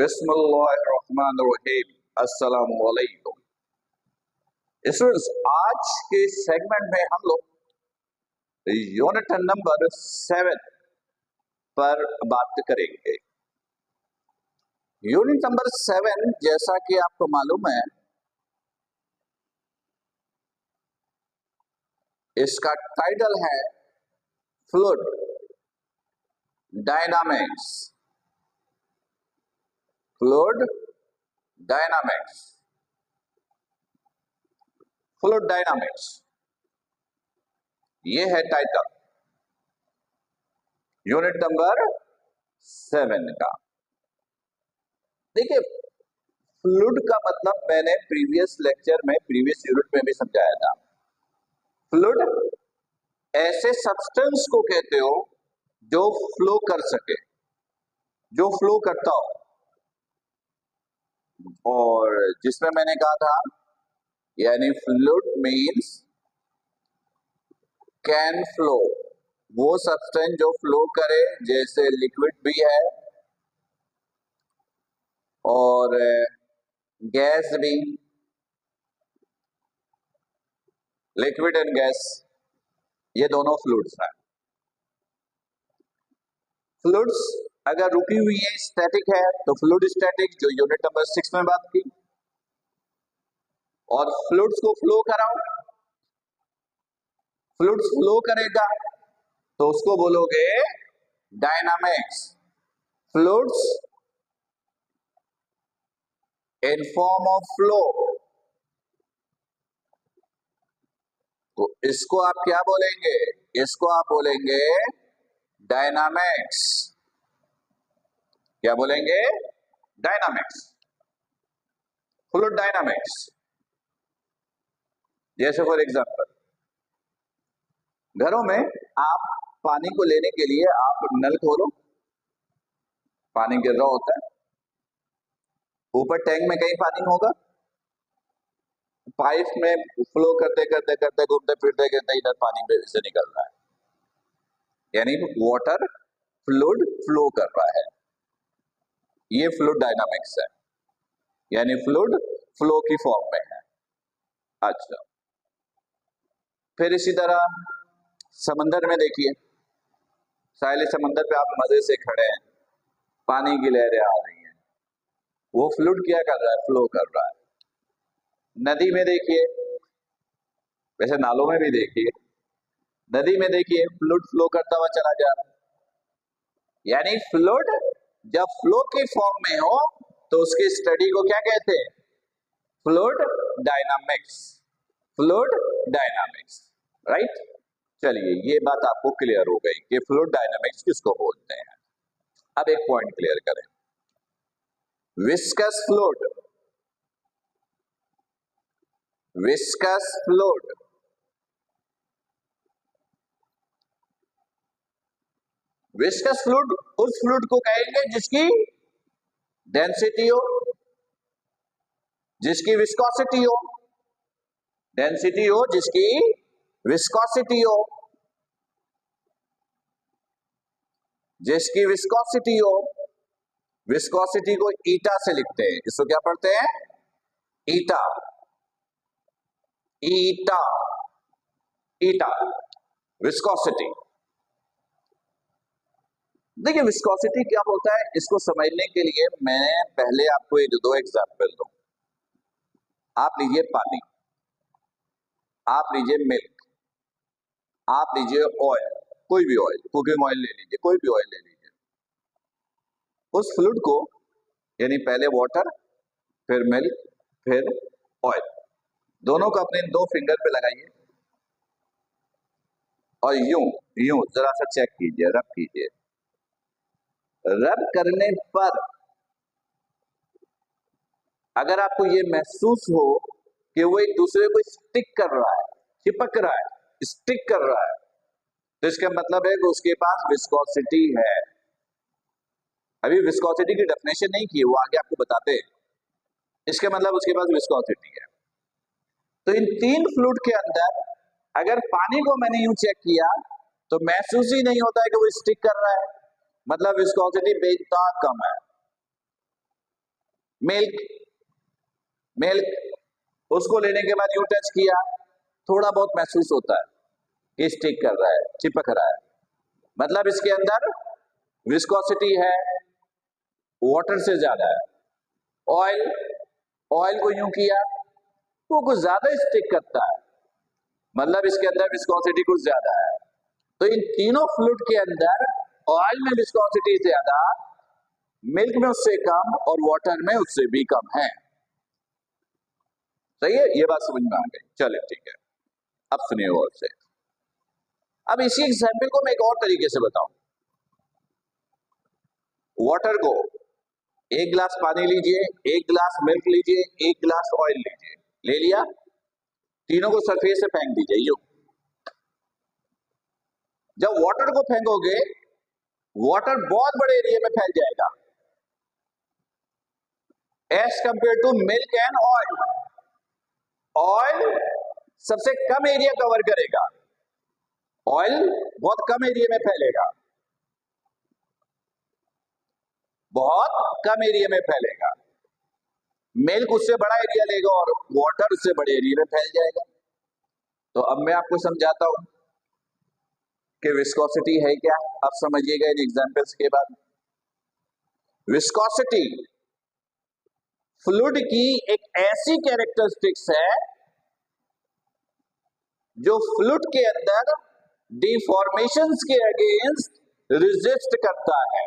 बिस्मिल्लाहिर्रहमानिर्रहीम। अस्सलामु अलैकुम स्टूडेंट्स, आज के सेगमेंट में हम लोग यूनिट नंबर 7 पर बात करेंगे। यूनिट नंबर 7 जैसा कि आपको मालूम है, इसका टाइटल है fluid dynamics. Fluid dynamics, fluid dynamics, ये है टाइटल यूनिट नंबर 7 का। देखिए, फ्लूइड का मतलब मैंने प्रीवियस लेक्चर में, प्रीवियस यूनिट में भी समझाया था। फ्लूइड ऐसे सब्सटेंस को कहते हो जो फ्लो कर सके, जो फ्लो करता हो, और जिसमें मैंने कहा था यानी फ्लूइड मींस कैन फ्लो, वो सब्सटेंस जो फ्लो करे, जैसे लिक्विड भी है और गैस भी, लिक्विड एंड गैस, ये दोनों फ्लूइड्स हैं। फ्लूइड्स अगर रुकी हुई है, स्टैटिक है, तो फ्लूइड स्टैटिक, जो यूनिट नंबर 6 में बात की। और फ्लूइड्स को फ्लो कराओ, फ्लूइड्स फ्लो करेगा तो उसको बोलोगे dynamics. Fluids in form of flow, तो इसको आप क्या बोलेंगे? इसको आप बोलेंगे डायनामिक्स। क्या बोलेंगे? Dynamics, fluid dynamics. जैसे फॉर एग्जांपल, घरों में आप पानी को लेने के लिए आप नल खोलो, पानी गिर रहा होता है, ऊपर टैंक में कहीं पानी होगा, पाइप में फ्लो करते करते करते घूमते फिरते करते इधर पानी में से निकल रहा है, यानी वाटर फ्लूइड फ्लो कर रहा है। ये फ्लूइड डायनामिक्स है, यानी फ्लूइड फ्लो की फॉर्म में है। अच्छा, फिर इसी तरह समंदर में देखिए, साहिल समंदर पे आप मजे से खड़े हैं, पानी की लहरें आ रही हैं, वो फ्लूइड क्या कर रहा है? फ्लो कर रहा है। नदी में देखिए, वैसे नालों में भी देखिए, नदी में देखिए फ्लूइड फ्लो करता हुआ चला जा रहा है। यानी फ्लूइड जब फ्लो की फॉर्म में हो तो उसकी स्टडी को क्या कहते हैं? Fluid dynamics. Fluid dynamics, right. चलिए, ये बात आपको क्लियर हो गई कि फ्लूइड डायनामिक्स किसको बोलते हैं। अब एक पॉइंट क्लियर करें, viscous fluid, viscous fluid, viscous fluid उस फ्लूइड को कहेंगे जिसकी डेंसिटी हो, जिसकी विस्कोसिटी हो, डेंसिटी हो, जिसकी विस्कोसिटी हो, जिसकी विस्कोसिटी हो। विस्कोसिटी को ईटा से लिखते हैं, इसको क्या पढ़ते हैं? ईटा, ईटा, ईटा, विस्कोसिटी। देखिए, विस्कोसिटी क्या होता है, इसको समझने के लिए मैं पहले आपको एक दो एग्जांपल दूं। आप लीजिए पानी, आप लीजिए मिल्क, आप लीजिए ऑयल, कोई भी ऑयल, कुकिंग ऑयल ले लीजिए, कोई भी ऑयल ले लीजिए। उस फ्लूइड को, यानी पहले वाटर, फिर मिल्क, फिर ऑयल, दोनों को अपने दो फिंगर पे लगाइए और यूं यूं जरा सा चेक कीजिए, रब कीजिए। रब करने पर अगर आपको ये महसूस हो कि वो एक दूसरे को स्टिक कर रहा है, चिपक रहा है, स्टिक कर रहा है, तो इसका मतलब है कि उसके पास विस्कोसिटी है। अभी विस्कोसिटी की डेफिनेशन नहीं की, वो आगे आपको बताते हैं। इसका मतलब उसके पास विस्कोसिटी है। तो इन तीन फ्लूइड के अंदर अगर पानी को मैंने यूं चेक किया तो महसूस ही नहीं होता है कि वो स्टिक कर रहा है, मतलब विस्कोसिटी बेइंतहा कम है। मिल्क, मिल्क उसको लेने के बाद यूं टच किया, थोड़ा बहुत महसूस होता है कि स्टिक कर रहा है, चिपक रहा है, मतलब इसके अंदर विस्कोसिटी है, वाटर से ज्यादा है। ऑयल, ऑयल को यूं किया, वो कुछ ज्यादा स्टिक करता है, मतलब इसके अंदर विस्कोसिटी कुछ ज्यादा है। तो इन तीनों फ्लूइड के अंदर ऑयल में विस्कोसिटी ज्यादा, मिल्क में उससे कम और वाटर में उससे भी कम है। सही है, ये बात समझ में आ गई। चले ठीक है, अब सुनिए और से। अब इसी एग्जाम्पल को मैं एक और तरीके से बताऊं। वाटर को, एक गिलास पानी लीजिए, एक गिलास मिल्क लीजिए, एक गिलास ऑयल लीजिए, ले लिया, तीनों को सरफेस से फेंक दीजिए यूं। जब वाटर को फेंकोगे, वाटर बहुत बड़े एरिया में फैल जाएगा as compare to milk and oil. Oil सबसे कम एरिया कवर करेगा, ऑयल बहुत कम एरिया में फैलेगा, बहुत कम एरिया में फैलेगा। मिल्क उससे बड़ा एरिया लेगा और वाटर उससे बड़े एरिया में फैल जाएगा। तो अब मैं आपको समझाता हूं कि विस्कोसिटी है क्या। अब समझिएगा इन एग्जांपल्स के बाद। विस्कोसिटी फ्लूइड की एक ऐसी कैरेक्टरिस्टिक्स है जो फ्लूइड के अंदर डिफॉर्मेशंस के अगेंस्ट रेजिस्ट करता है।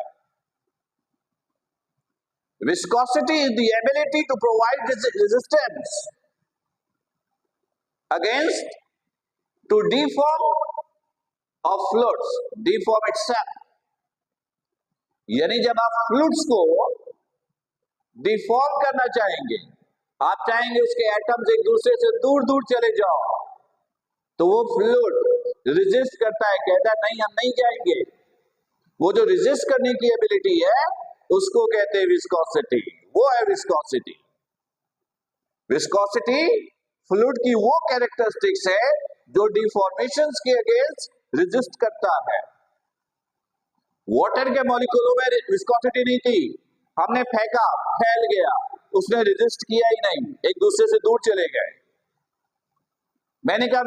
Viscosity is the ability to provide resistance against to deform of fluids, deform itself. यानी जब आप फ्लूइड्स को डिफॉर्म करना चाहेंगे, आप चाहेंगे उसके एटम्स एक दूसरे से दूर दूर चले जाओ, तो वो फ्लूइड रेजिस्ट करता है, कहता है नहीं हम नहीं जाएंगे। वो जो रेजिस्ट करने की एबिलिटी है उसको कहते हैं विस्कोसिटी, वो है विस्कोसिटी। विस्कोसिटी फ्लूइड की वो कैरेक्टरिस्टिक्स है जो डिफॉर्मेशंस के अगेंस्ट रेजिस्ट करता है। वाटर के मॉलिक्यूलों में विस्कोसिटी नहीं थी, हमने फेंका फैल गया, उसने रेजिस्ट किया ही नहीं, एक दूसरे से दूर चले गए। मैंने कहा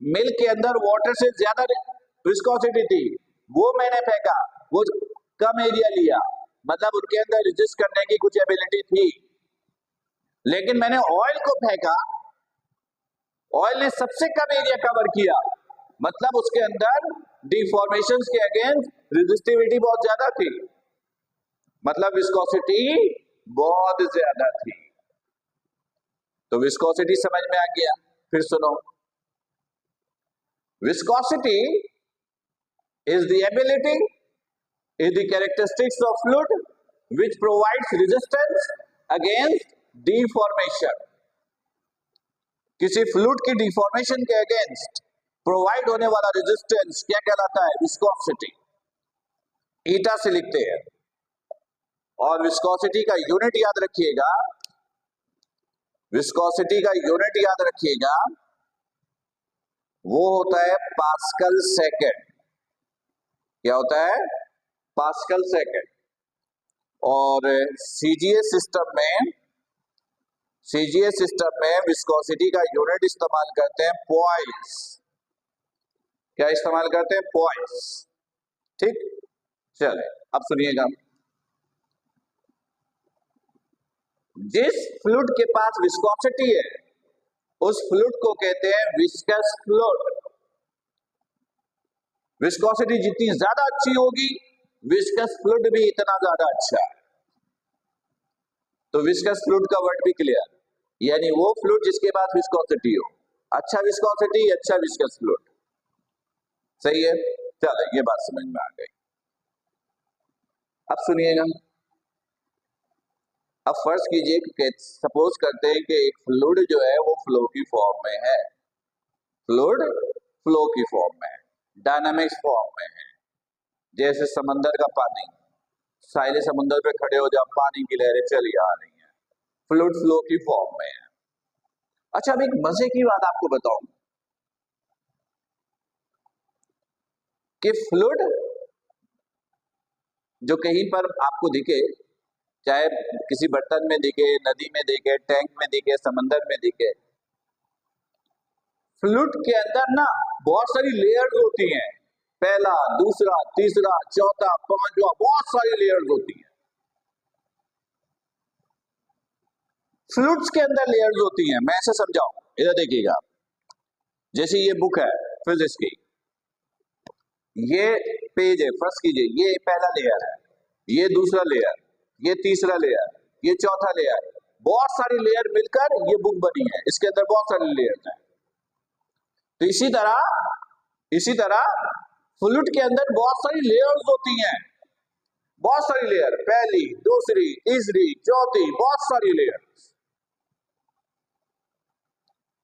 मिल्क के अंदर वाटर से ज्यादा विस्कोसिटी थी, वो मैंने फेंका, वो कम एरिया लिया, मतलब उनके अंदर रेजिस्ट करने की कुछ एबिलिटी थी। लेकिन मैंने ऑयल को फेंका, ऑयल ने सबसे कम एरिया कवर किया, मतलब उसके अंदर डिफॉर्मेशंस के अगेंस्ट रेजिस्टिविटी बहुत ज्यादा थी, मतलब विस्कोसिटी बहुत ज्यादा थी। तो विस्कोसिटी समझ में आ गया। फिर सुनो, viscosity is the ability, is the characteristics of fluid which provides resistance against deformation. किसी फ्लूइड की डिफॉर्मेशन के अगेंस्ट प्रोवाइड होने वाला रेजिस्टेंस क्या कहलाता है? विस्कोसिटी। ईटा से लिखते हैं। और विस्कोसिटी का यूनिट याद रखिएगा, विस्कोसिटी का यूनिट याद रखिएगा, वो होता है पास्कल सेकेंड। क्या होता है? Pascal second. और सीजीएस सिस्टम में विस्कोसिटी का यूनिट इस्तेमाल करते हैं पॉइस। क्या इस्तेमाल करते हैं? पॉइस। ठीक, चले अब सुनिएगा। जिस फ्लूइड के पास विस्कोसिटी है उस फ्लूइड को कहते हैं विस्कस फ्लूइड। विस्कोसिटी जितनी ज्यादा अच्छी होगी, विस्कस फ्लूइड भी इतना ज्यादा अच्छा है। तो विस्कस फ्लूइड का वर्ड भी क्लियर, यानी वो फ्लूइड जिसके पास विस्कोसिटी हो, अच्छा विस्कोसिटी, अच्छा विस्कस फ्लूइड। सही है, चलो ये बात समझ में आ गई। अब सुनिएगा। अब फर्ज कीजिए कि सपोज करते हैं कि एक फ्लूइड जो है वो फ्लो की फॉर्म में है, फ्लूइड फ्लो की फॉर्म में है, डायनामिक्स फॉर्म में है। जैसे समंदर का पानी, साहिल समुद्र पे खड़े हो जाओ, पानी की लहरें चली आ रही हैं, फ्लूइड फ्लो की फॉर्म में है। अच्छा, अब एक मजे की बात आपको बताऊं कि फ्लूइड जो कहीं पर आपको दिखे, चाहे किसी बर्तन में दिखे, नदी में दिखे, टैंक में दिखे, समंदर में दिखे। फ्लूइड के अंदर ना बहुत सारी लेयर्स होती हैं, पहला, दूसरा, तीसरा, चौथा, पांचवा, बहुत सारी लेयर्स होती हैं। फ्लूइड्स के अंदर लेयर्स होती हैं। मैं ऐसे समझाऊं, इधर देखिएगा, जैसे ये बुक है फिजिक्स की, ये पेज है, फर्स्ट कीजिए, ये पहला लेयर है, ये दूसरा लेयर, ये तीसरा लेयर, ये चौथा लेयर, बहुत सारी लेयर मिलकर ये बुक बनी है। इसके अंदर बहुत सारी लेयर्स हैं। तो इसी तरह फ्लूइड के अंदर बहुत सारी लेयर्स होती हैं, बहुत सारी लेयर, पहली, दूसरी, तीसरी, चौथी, बहुत सारी लेयर्स।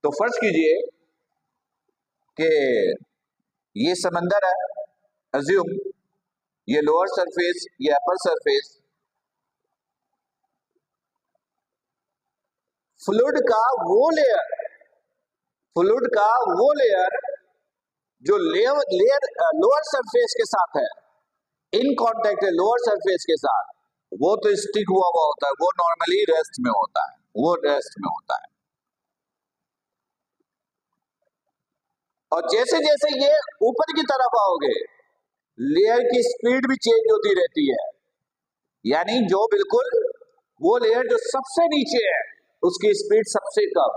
तो फर्ज कीजिए कि ये समंदर है, अज्यूम ये लोअर सरफेस, ये अपर सरफेस। फ्लूइड का वो लेयर जो लोअर सरफेस के साथ है, इन कांटेक्ट है लोअर सरफेस के साथ, वो तो स्टिक हुआ होता है, वो नॉर्मली रेस्ट में होता है, और जैसे जैसे ये ऊपर की तरफ आओगे, लेयर की स्पीड भी चेंज होती रहती है। यानी जो बिल्कुल वो लेयर जो सबसे नीचे है, उसकी स्पीड सबसे कम,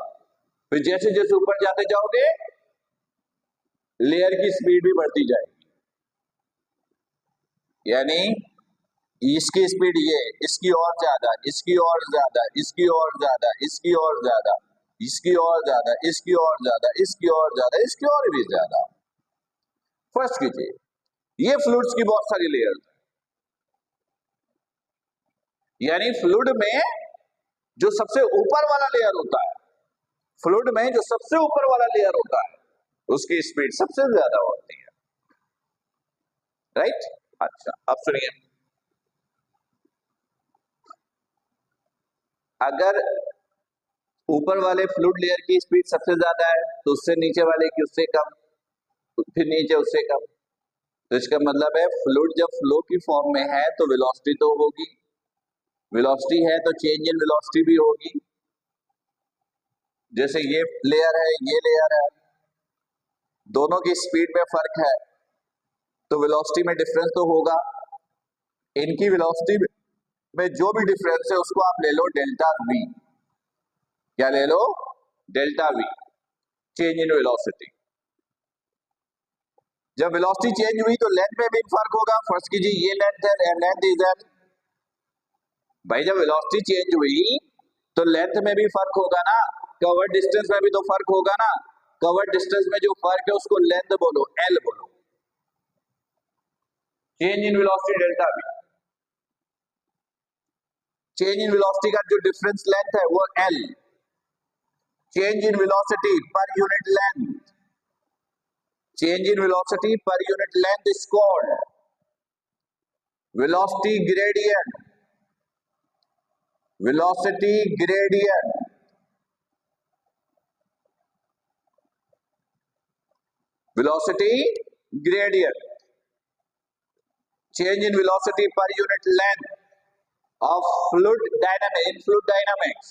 फिर जैसे जैसे ऊपर जाते जाओगे, लेयर की स्पीड भी बढ़ती जाएगी। यानी इसकी स्पीड ये, इसकी और ज्यादा, इसकी और ज्यादा, इसकी और ज्यादा, इसकी और ज्यादा, इसकी और ज्यादा, इसकी और ज्यादा, इसकी और ज्यादा, इसकी और भी ज्यादा। फर्स्ट कीजिए, ये फ्लूइड्स की बहुत सारी लेयर्स हैं। यानी फ्लूइड में जो सबसे ऊपर वाला लेयर होता है, फ्लूइड में जो सबसे ऊपर वाला लेयर होता है, उसकी स्पीड सबसे ज्यादा होती है, राइट। अच्छा, अब सुनिए, अगर ऊपर वाले फ्लूइड लेयर की स्पीड सबसे ज्यादा है, तो उससे नीचे वाले की उससे कम, फिर नीचे उससे कम। तो इसका मतलब है फ्लूइड जब फ्लो की फॉर्म में है तो वेलोसिटी तो होगी, वेलोसिटी है तो चेंज इन वेलोसिटी भी होगी। जैसे ये लेयर है, ये लेयर है, दोनों की स्पीड में फर्क है, तो वेलोसिटी में डिफरेंस तो होगा। इनकी वेलोसिटी में जो भी डिफरेंस है उसको आप ले लो डेल्टा वी। क्या ले लो? Delta V, change in velocity. जब वेलोसिटी चेंज हुई तो लेंथ में भी फर्क होगा। फर्स्ट कीजिए, ये लेंथ है, लेंथ इज एन, भाई जब वेलोसिटी चेंज हुई तो लेंथ में भी फर्क होगा ना, कवर्ड डिस्टेंस में भी तो फर्क होगा ना। कवर्ड डिस्टेंस में जो फर्क है उसको लेंथ बोलो, एल बोलो। Change in velocity delta V, change in velocity का जो डिफरेंस लेंथ है वो L. Change in velocity per unit length, change in velocity per unit length is called velocity gradient. Velocity gradient, velocity gradient, change in velocity per unit length of fluid dynamics, in fluid dynamics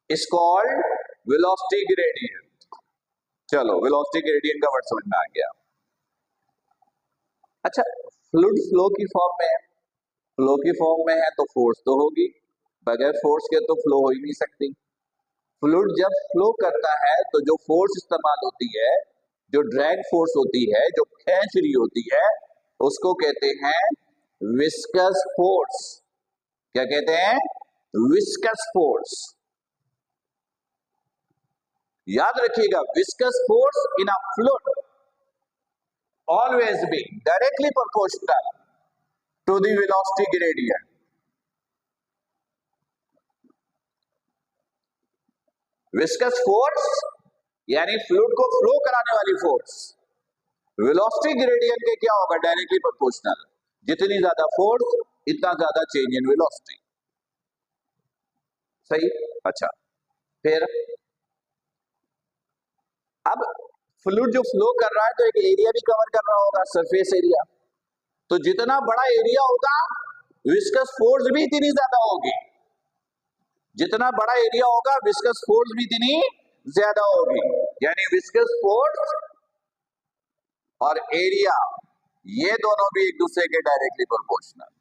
is called velocity gradient। चलो, velocity gradient का word समझ में आ गया। अच्छा, fluid flow की form में है, flow की फॉर्म में है तो फोर्स तो होगी, बगैर फोर्स के तो फ्लो हो ही नहीं सकती। फ्लूइड जब फ्लो करता है तो जो फोर्स इस्तेमाल होती है, जो ड्रैग फोर्स होती है, जो खींच रही होती है, उसको कहते हैं विस्कस फोर्स। क्या कहते हैं? Viscous force. याद रखिएगा, viscous force in a fluid always be directly proportional to the velocity gradient. Viscous force यानी फ्लूइड को फ्लो कराने वाली फोर्स, वेलोसिटी ग्रेडियंट के क्या होगा? Directly proportional. जितनी ज्यादा फोर्स इतना ज्यादा चेंज इन वेलोसिटी। सही। अच्छा, फिर अब फ्लूइड जो फ्लो कर रहा है तो एक एरिया भी कवर कर रहा होगा, सरफेस एरिया। तो जितना बड़ा एरिया होगा विस्कस फोर्स भी इतनी ज्यादा होगी। जितना बड़ा एरिया होगा विस्कस फोर्स भी इतनी ज्यादा होगी। यानी विस्कस फोर्स और एरिया ये दोनों भी एक दूसरे के डायरेक्टली प्रोपोर्शनल।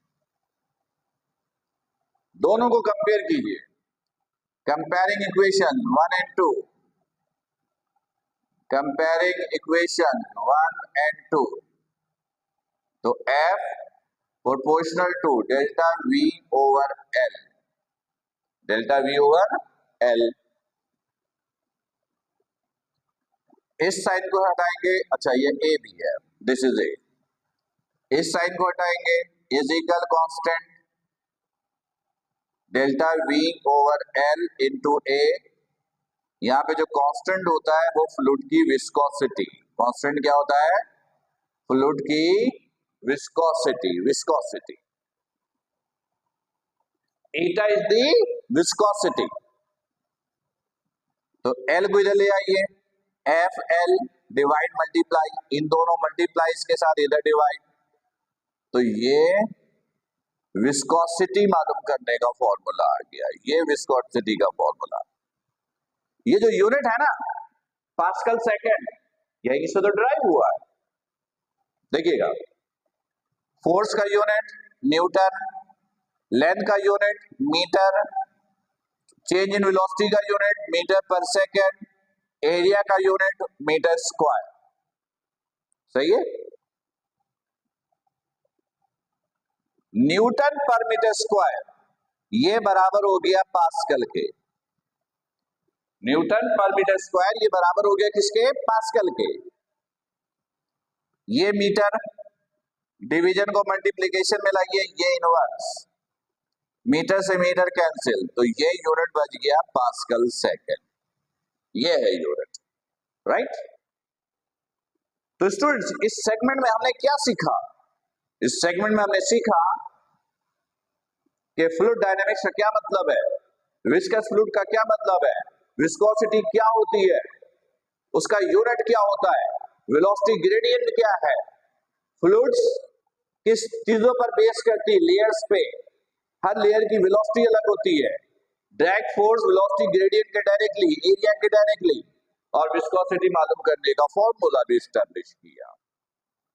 दोनों को कंपेयर कीजिए, comparing equation 1 and 2, comparing equation 1 and 2। तो F proportional to delta V over L, delta V over L। इस साइन को हटाएंगे, अच्छा ये A भी है, दिस इज A। इस साइन को हटाएंगे, is equal constant delta V over L into A। यहाँ पे जो कांस्टेंट होता है वो फ्लूइड की विस्कोसिटी। कांस्टेंट क्या होता है? फ्लूइड की viscosity. Viscosity Etah is the viscosity. तो L को इधर ले आइए, FL डिवाइड मल्टीप्लाई, इन दोनों मल्टीप्लाइज के साथ इधर डिवाइड। तो ये विस्कोसिटी मालूम करने का फॉर्मूला आ गया। ये विस्कोसिटी का फॉर्मूला, ये जो यूनिट है ना पास्कल सेकेंड, यही से तो ड्राइव हुआ है। देखिएगा, फोर्स का यूनिट न्यूटन, लेंथ का unit metre, change in velocity का unit metre per second, area का यूनिट मीटर स्क्वायर। सही है? न्यूटन पर मीटर स्क्वायर ये बराबर हो गया पास्कल के। न्यूटन पर मीटर स्क्वायर ये बराबर हो गया किसके? पास्कल के। ये मीटर, डिवीजन को मल्टीप्लिकेशन में लाइए, ये इनवर्स, मीटर से मीटर कैंसिल, तो ये यूनिट बच गया पास्कल सेकेंड। ये है यूनिट, राइट? तो स्टूडेंट्स, इस सेगमेंट में हमने क्या सीखा? इस सेगमेंट में हमने सीखा कि फ्लूइड डायनामिक्स का क्या मतलब है, विस्कस फ्लूइड का क्या मतलब है, विस्कोसिटी क्या होती है, उसका यूनिट क्या होता है, वेलोसिटी ग्रेडियंट क्या है, फ्लूइड्स किस चीजों पर बेस करती है, लेयर्स पे, हर लेयर की वेलोसिटी अलग होती है, डायरेक्ट फोर्स वेलोसिटी ग्रेडियंट के डायरेक्टली, एरिया के डायरेक्टली, और विस्कोसिटी मालूम करने का फॉर्मूला भी स्टैब्लिश किया।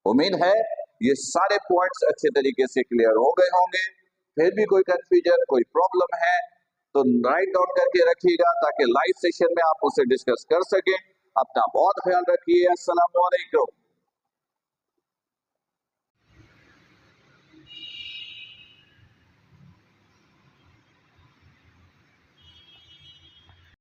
उम्मीद है ये सारे पॉइंट्स अच्छे तरीके से क्लियर हो गए होंगे। फिर भी कोई कंफ्यूजन, कोई प्रॉब्लम है तो राइट डाउन करके रखिएगा, ताकि लाइव सेशन में आप उसे डिस्कस कर सकें। अपना बहुत ख्याल रखिए। अस्सलाम वालेकुम।